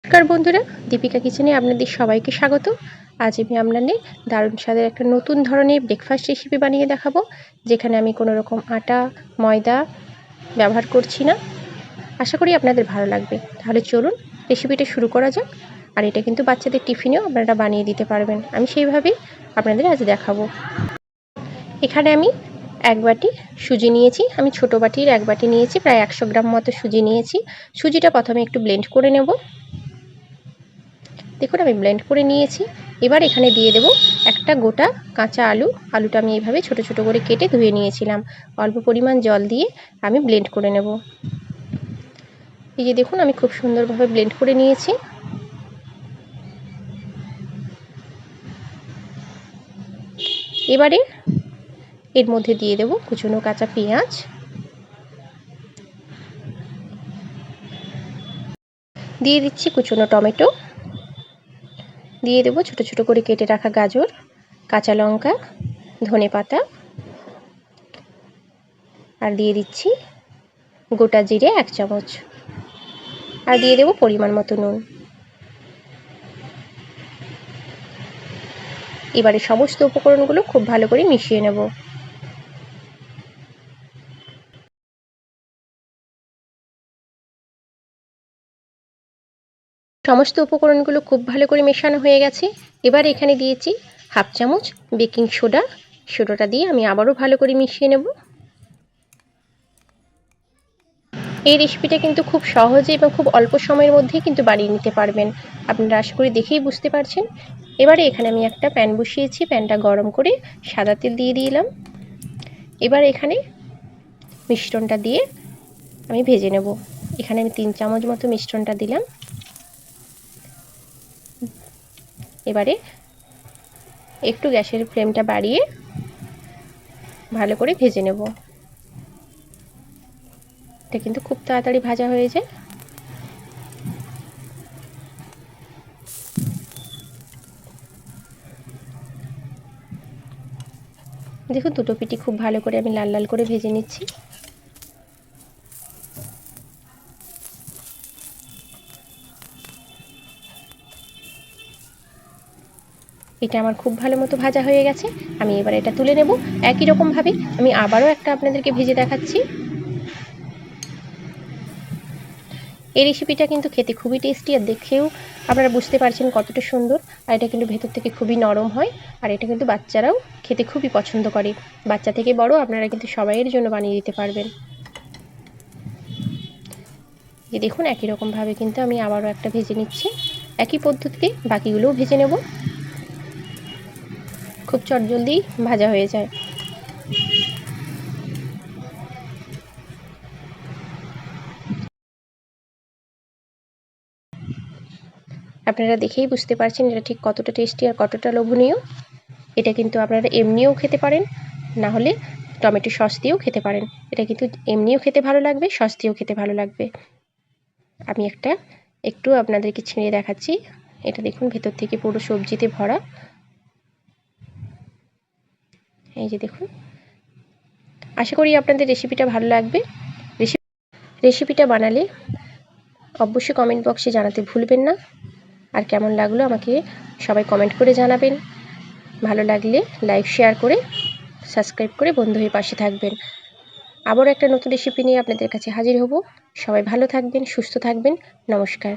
নমস্কার বন্ধুরা, দীপিকা কিচেনে আপনাদের সবাইকে স্বাগত। আজ আমি আপনাদের দারুণ স্বাদের একটা নতুন ধরনের ব্রেকফাস্ট রেসিপি বানিয়ে দেখাবো, যেখানে আমি কোনো রকম আটা ময়দা ব্যবহার করছি না। আশা করি আপনাদের ভালো লাগবে। তাহলে চলুন রেসিপিটা শুরু করা যাক। আর এটা কিন্তু বাচ্চাদের টিফিনেও আপনারা বানিয়ে দিতে পারবেন। আমি সেইভাবেই আপনাদের আজ দেখাবো। এখানে আমি এক বাটি সুজি নিয়েছি। আমি ছোটো বাটির এক বাটি নিয়েছি, প্রায় 100 গ্রাম মতো সুজি নিয়েছি। সুজিটা প্রথমে একটু ব্লেন্ড করে নেব। দেখুন আমি ব্লেন্ড করে নিয়েছি। এবার এখানে দিয়ে দেব একটা গোটা কাঁচা আলু। আলুটা আমি এইভাবে ছোট ছোট করে কেটে ধুয়ে নিয়েছিলাম। অল্প পরিমাণ জল দিয়ে আমি ব্লেন্ড করে নেব। এই যে দেখুন আমি খুব সুন্দরভাবে ব্লেন্ড করে নিয়েছি। এবারে এর মধ্যে দিয়ে দেব কুচনো কাঁচা পেঁয়াজ, দিয়ে দিচ্ছি কুচনো টমেটো, দিয়ে দেব ছোট ছোট করে কেটে রাখা গাজর, কাঁচা লঙ্কা, ধনেপাতা, আর দিয়ে দিচ্ছি গোটা জিরে 1 চামচ, আর দিয়ে দেব পরিমাণ মতো নুন। এবারে সমস্ত উপকরণগুলো খুব ভালো করে মিশিয়ে নেব। সমস্ত উপকরণগুলো খুব ভালো করে মেশানো হয়ে গেছে। এবার এখানে দিয়েছি 1/2 চামচ বেকিং সোডা। সোডাটা দিয়ে আমি আবারও ভালো করে মিশিয়ে নেব। এই রেসিপিটা কিন্তু খুব সহজে এবং খুব অল্প সময়ের মধ্যেই কিন্তু বানিয়ে নিতে পারবেন। আপনারা আশা করি দেখেই বুঝতে পারছেন। এবারে এখানে আমি একটা প্যান বসিয়েছি। প্যানটা গরম করে সাদা তেল দিয়ে দিলাম। এবার এখানে মিশ্রণটা দিয়ে আমি ভেজে নেব। এখানে আমি 3 চামচ মতো মিশ্রণটা দিলাম। এবারে একটু গ্যাসের ফ্লেমটা বাড়িয়ে ভালো করে ভেজে নেব। এটা কিন্তু খুব তাড়াতাড়ি ভাজা হয়ে যায়। দেখুন দুটো পিঠি খুব ভালো করে আমি লাল লাল করে ভেজে নিচ্ছি। এটা আমার খুব ভালো মতো ভাজা হয়ে গেছে। আমি এবার এটা তুলে নেব। একই রকমভাবে আমি আবারও একটা আপনাদেরকে ভেজে দেখাচ্ছি। এই রেসিপিটা কিন্তু খেতে খুবই টেস্টি, আর দেখেও আপনারা বুঝতে পারছেন কতটা সুন্দর। আর এটা কিন্তু ভেতর থেকে খুবই নরম হয়। আর এটা কিন্তু বাচ্চারাও খেতে খুবই পছন্দ করে। বাচ্চা থেকে বড় আপনারা কিন্তু সবাইয়ের জন্য বানিয়ে দিতে পারবেন। যে দেখুন একই রকমভাবে কিন্তু আমি আবারও একটা ভেজে নিচ্ছি। একই পদ্ধতিতে বাকিগুলোও ভেজে নেব। খুব চটজলদি ভাজা হয়ে যায়। আপনারা দেখেই বুঝতে পারছেন এটা ঠিক কতটা টেস্টি আর কতটা লোভনীয়। এটা কিন্তু আপনারা এমনিও খেতে পারেন, না হলে টমেটো সস দিয়েও খেতে পারেন। এটা কিন্তু এমনিও খেতে ভালো লাগবে, সস দিয়েও খেতে ভালো লাগবে। আমি একটু আপনাদেরকে ছিঁড়ে দেখাচ্ছি। এটা দেখুন ভেতর থেকে পুরো সবজিতে ভরা। এই যে দেখুন। আশা করি আপনাদের রেসিপিটা ভালো লাগবে। রেসিপিটা বানালে অবশ্যই কমেন্ট বক্সে জানাতে ভুলবেন না। আর কেমন লাগলো আমাকে সবাই কমেন্ট করে জানাবেন। ভালো লাগলে লাইক শেয়ার করে সাবস্ক্রাইব করে বন্ধু হয়ে পাশে থাকবেন। আবারও একটা নতুন রেসিপি নিয়ে আপনাদের কাছে হাজির হব। সবাই ভালো থাকবেন, সুস্থ থাকবেন। নমস্কার।